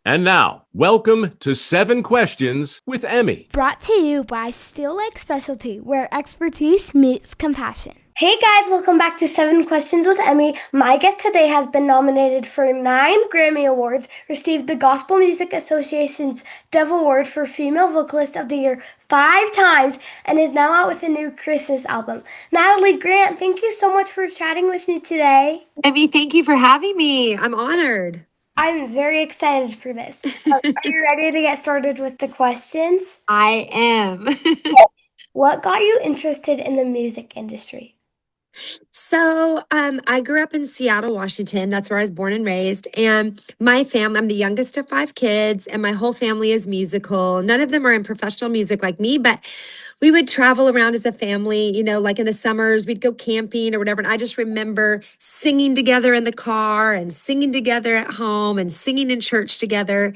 And now, welcome to 7 Questions with Emmy. Brought to you by Steel Lake Specialty, where expertise meets compassion. Hey guys, welcome back to 7 Questions with Emmy. My guest today has been nominated for 9 Grammy Awards, received the Gospel Music Association's Dove Award for Female Vocalist of the Year 5 times, and is now out with a new Christmas album. Natalie Grant, thank you so much for chatting with me today. Emmy, thank you for having me. I'm honored. I'm very excited for this. Are you ready to get started with the questions? I am. What got you interested in the music industry? So, I grew up in Seattle, Washington. That's where I was born and raised. And my family, I'm the youngest of 5 kids, and my whole family is musical. None of them are in professional music like me, but we would travel around as a family, like in the summers, we'd go camping or whatever. And I just remember singing together in the car and singing together at home and singing in church together.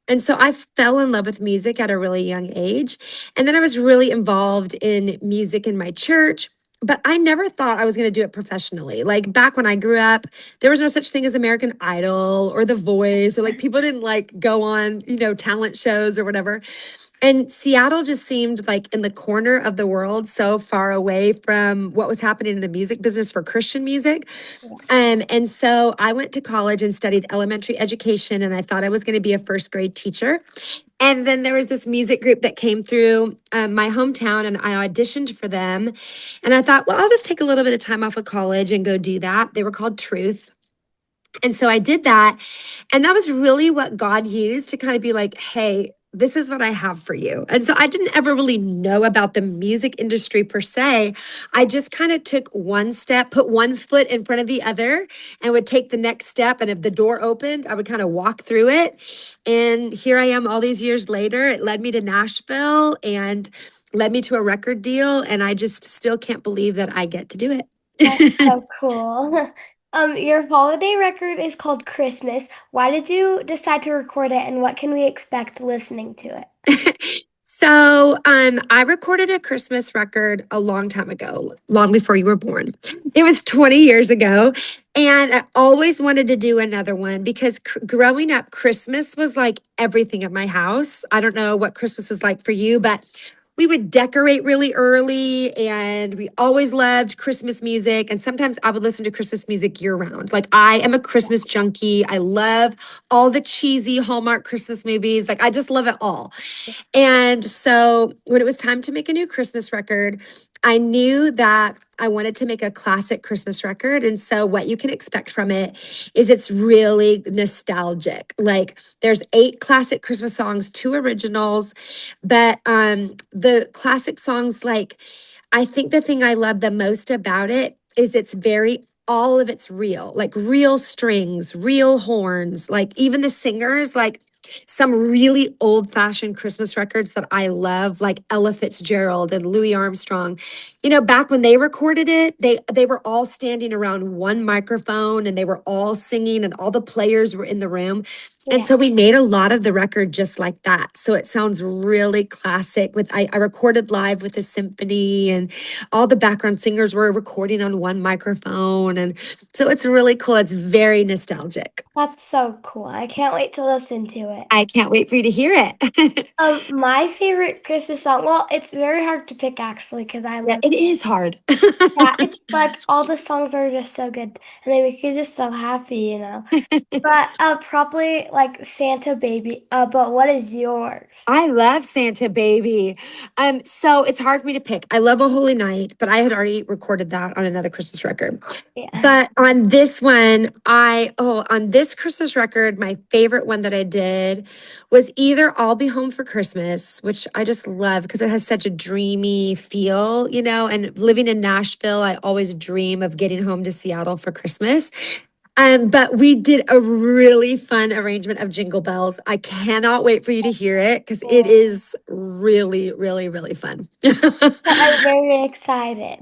And so I fell in love with music at a really young age. And then I was really involved in music in my church. But I never thought I was going to do it professionally. Like back when I grew up, there was no such thing as American Idol or The Voice, or like people didn't like go on, talent shows or whatever. And Seattle just seemed like in the corner of the world, so far away from what was happening in the music business for Christian music. And so I went to college and studied elementary education, and I thought I was going to be a first grade teacher. And then there was this music group that came through my hometown, and I auditioned for them. And I thought, well, I'll just take a little bit of time off of college and go do that. They were called Truth. And so I did that. And that was really what God used to kind of be like, hey, this is what I have for you. And so I didn't ever really know about the music industry per se. I just kind of took one step, put one foot in front of the other, and would take the next step. And if the door opened, I would kind of walk through it. And here I am all these years later. It led me to Nashville and led me to a record deal. And I just still can't believe that I get to do it. That's so cool. Your holiday record is called Christmas. Why did you decide to record it, and what can we expect listening to it? So I recorded a Christmas record a long time ago, long before you were born. It was 20 years ago. And I always wanted to do another one because growing up, Christmas was like everything at my house. I don't know what Christmas is like for you, but we would decorate really early, and we always loved Christmas music. And sometimes I would listen to Christmas music year round. Like I am a Christmas junkie. I love all the cheesy Hallmark Christmas movies. Like I just love it all. And so when it was time to make a new Christmas record, I knew that I wanted to make a classic Christmas record. And so what you can expect from it is it's really nostalgic. Like there's 8 classic Christmas songs, 2 originals, but the classic songs, like I think the thing I love the most about it is all of it's real, like real strings, real horns, like even the singers, like some really old-fashioned Christmas records that I love, like Ella Fitzgerald and Louis Armstrong. Back when they recorded it, they were all standing around one microphone and they were all singing and all the players were in the room. And so we made a lot of the record just like that. So it sounds really classic. I recorded live with a symphony, and all the background singers were recording on one microphone. And so it's really cool. It's very nostalgic. That's so cool. I can't wait to listen to it. I can't wait for you to hear it. My favorite Christmas song, well, it's very hard to pick actually because I love it is hard. it's like all the songs are just so good and they make you just so happy, But probably like Santa Baby. But what is yours? I love Santa Baby. So it's hard for me to pick. I love A Holy Night, but I had already recorded that on another Christmas record. Yeah. But on this one, on this Christmas record, my favorite one that I did was either I'll Be Home for Christmas, which I just love because it has such a dreamy feel, and living in Nashville, I always dream of getting home to Seattle for Christmas. But we did a really fun arrangement of Jingle Bells. I cannot wait for you to hear it because it is really, really, really fun. I'm very excited.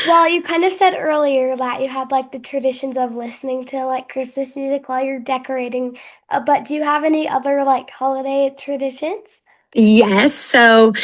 Well, you kind of said earlier that you had like the traditions of listening to like Christmas music while you're decorating. But do you have any other like holiday traditions? Yes. So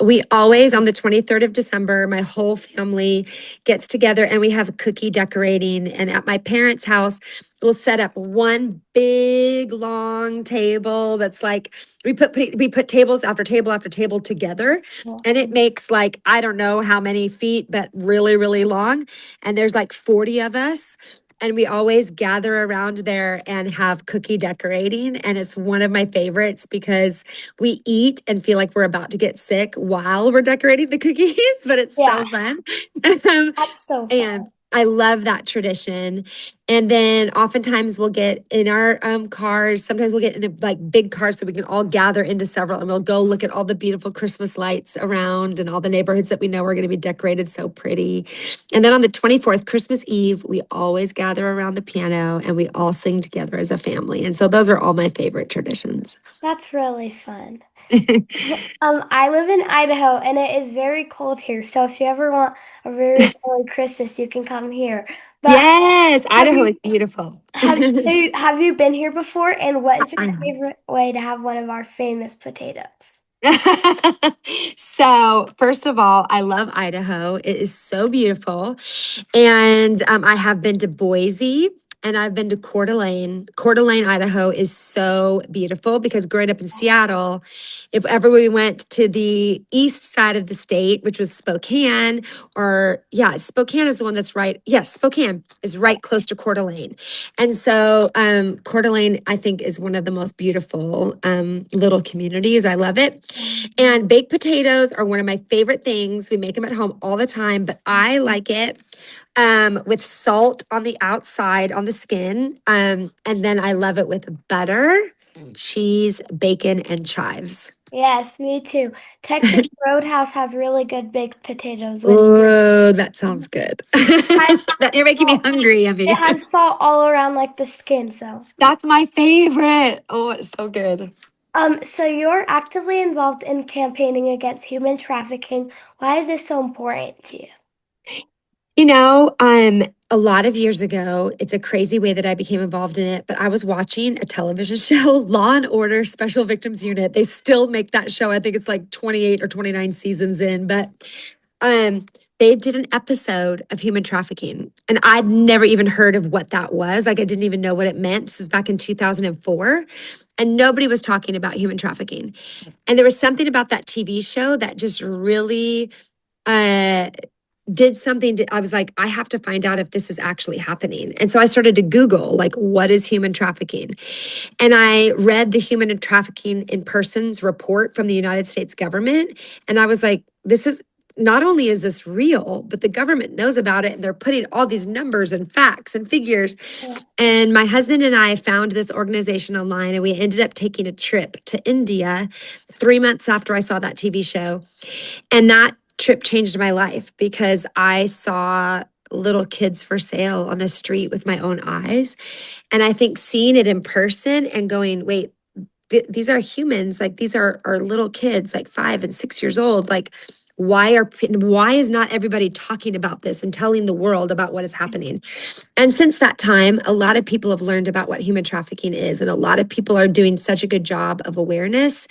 we always, on the 23rd of December, my whole family gets together and we have cookie decorating. And at my parents' house, we'll set up one big long table that's like we put tables after table after table together, and it makes like I don't know how many feet, but really, really long. And there's like 40 of us. And we always gather around there and have cookie decorating. And it's one of my favorites because we eat and feel like we're about to get sick while we're decorating the cookies, but it's Yeah, so fun. that's so And fun. I love that tradition. And then oftentimes we'll get in our cars, sometimes we'll get in a like big cars so we can all gather into several and we'll go look at all the beautiful Christmas lights around and all the neighborhoods that we know are going to be decorated so pretty. And then on the 24th, Christmas Eve, we always gather around the piano and we all sing together as a family. And so those are all my favorite traditions. That's really fun. I live in Idaho and it is very cold here. So if you ever want a very chilly Christmas, you can come here. But Yes, have Idaho is you beautiful. have you been here before? And what is your favorite way to have one of our famous potatoes? So, first of all, I love Idaho. It is so beautiful. And I have been to Boise and I've been to Coeur d'Alene. Coeur d'Alene, Idaho is so beautiful because growing up in Seattle, if ever we went to the east side of the state, which was Spokane, or yeah, Spokane is the one that's right. Yes, Spokane is right close to Coeur d'Alene. And so Coeur d'Alene, I think, is one of the most beautiful little communities. I love it. And baked potatoes are one of my favorite things. We make them at home all the time, but I like it with salt on the outside on the skin. And then I love it with butter, cheese, bacon, and chives. Yes, me too. Texas Roadhouse has really good baked potatoes, which Oh, that sounds good. has You're making me salt. hungry, It Emmy. has salt all around like the skin, so. That's my favorite. Oh, it's so good. So you're actively involved in campaigning against human trafficking. Why is this so important to you? A lot of years ago, it's a crazy way that I became involved in it, but I was watching a television show, Law and Order Special Victims Unit. They still make that show. I think it's like 28 or 29 seasons in, but they did an episode of human trafficking, and I'd never even heard of what that was. Like I didn't even know what it meant. This was back in 2004, and nobody was talking about human trafficking. And there was something about that TV show that just really uh did something I was like, I have to find out if this is actually happening. And so I started to Google, like, what is human trafficking? And I read the Human Trafficking in Persons report from the United States government. And I was like, this is not only is this real, but the government knows about it and they're putting all these numbers and facts and figures. Yeah. And my husband and I found this organization online and we ended up taking a trip to India 3 months after I saw that TV show. And that trip changed my life because I saw little kids for sale on the street with my own eyes. And I think seeing it in person and going, wait, these are humans, like these are little kids, like 5 and 6 years old. Like, why is not everybody talking about this and telling the world about what is happening? And since that time, a lot of people have learned about what human trafficking is. And a lot of people are doing such a good job of awareness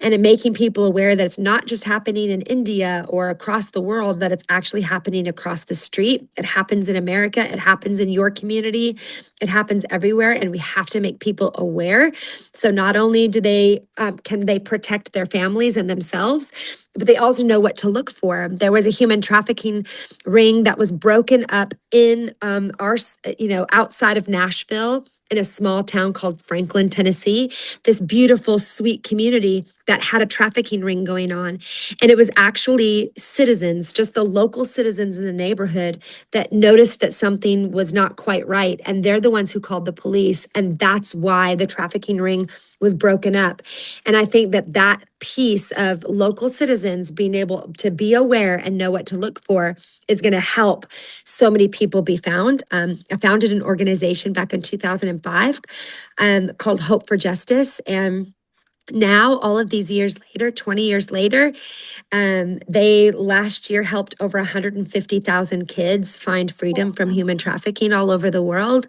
and in making people aware that it's not just happening in India or across the world, that it's actually happening across the street. It happens in America. It happens in your community. It happens everywhere. And we have to make people aware. So not only do can they protect their families and themselves, but they also know what to look for. There was a human trafficking ring that was broken up in outside of Nashville in a small town called Franklin, Tennessee, this beautiful, sweet community that had a trafficking ring going on. And it was actually citizens, just the local citizens in the neighborhood that noticed that something was not quite right. And they're the ones who called the police. And that's why the trafficking ring was broken up. And I think that piece of local citizens being able to be aware and know what to look for is going to help so many people be found. I founded an organization back in 2005 called Hope for Justice. And Now, all of these years later, 20 years later, they last year helped over 150,000 kids find freedom from human trafficking all over the world.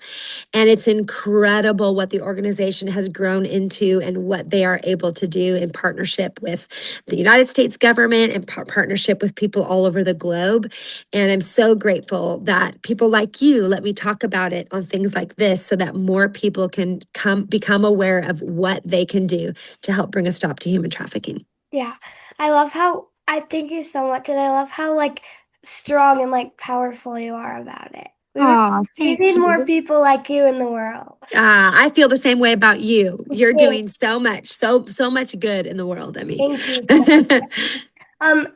And it's incredible what the organization has grown into and what they are able to do in partnership with the United States government and partnership with people all over the globe. And I'm so grateful that people like you let me talk about it on things like this so that more people can become aware of what they can do to help bring a stop to human trafficking. Yeah. I thank you so much, and I love how like strong and like powerful you are about it. Oh, We thank need more you. people like you in the world. I feel the same way about you. You're Thank doing so much, so much good in the world, Emmy. thank you.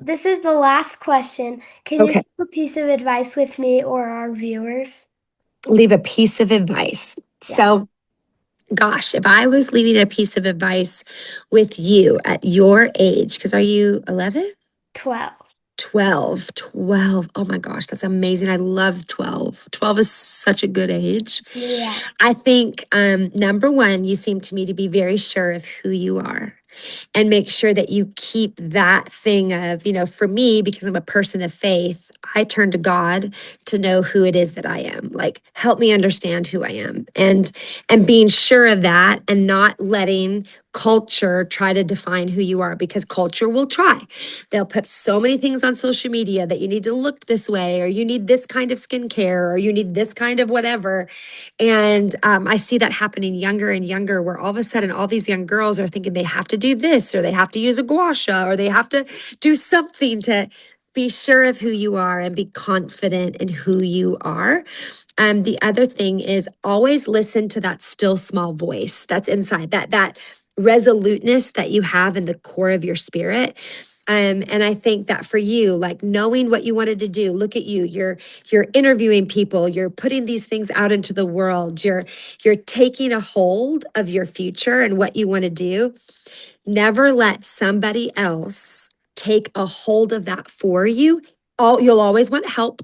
This is the last question. Can you Okay. give a piece of advice with me or our viewers? Leave a piece of advice. Yeah. So, gosh, if I was leaving a piece of advice with you at your age, because are you 11? 12. 12. Oh my gosh, that's amazing. I love 12. 12 is such a good age. Yeah. I think number one, you seem to me to be very sure of who you are. And make sure that you keep that thing of, for me, because I'm a person of faith, I turn to God to know who it is that I am. Like, help me understand who I am. And being sure of that and not letting culture try to define who you are, because culture will try. They'll put so many things on social media that you need to look this way, or you need this kind of skincare, or you need this kind of whatever. And I see that happening younger and younger, where all of a sudden all these young girls are thinking they have to do this, or they have to use a gua sha, or they have to do something to be sure of who you are and be confident in who you are. The other thing is always listen to that still small voice that's inside, that resoluteness that you have in the core of your spirit. And I think that for you, like knowing what you wanted to do, look at you, you're interviewing people, you're putting these things out into the world, you're taking a hold of your future and what you want to do. Never let somebody else take a hold of that for you. You'll always want help.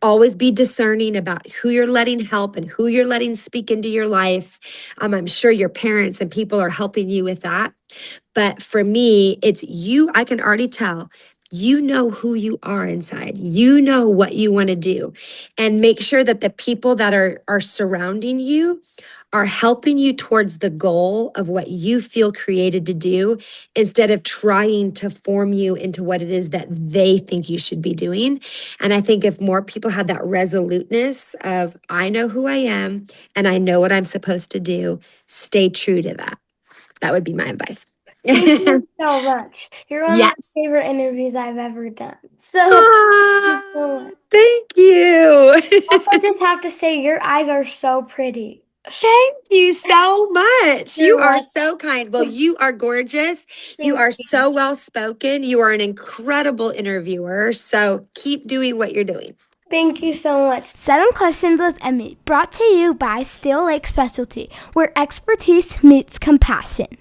Always be discerning about who you're letting help and who you're letting speak into your life. I'm sure your parents and people are helping you with that. But for me, it's you. I can already tell. You know who you are inside. You know what you want to do. And make sure that the people that are surrounding you are helping you towards the goal of what you feel created to do, instead of trying to form you into what it is that they think you should be doing. And I think if more people had that resoluteness of, I know who I am and I know what I'm supposed to do, stay true to that. That would be my advice. Thank you so much. You're one of my Yes. favorite interviews I've ever done. So, Thank you. also just have to say, your eyes are so pretty. Thank you so much. You're You are welcome. so kind. Well, you are gorgeous. You Thank are you. so well spoken. You are an incredible interviewer. So keep doing what you're doing. Thank you so much. 7 Questions with Emmy, brought to you by Steel Lake Specialty, where expertise meets compassion.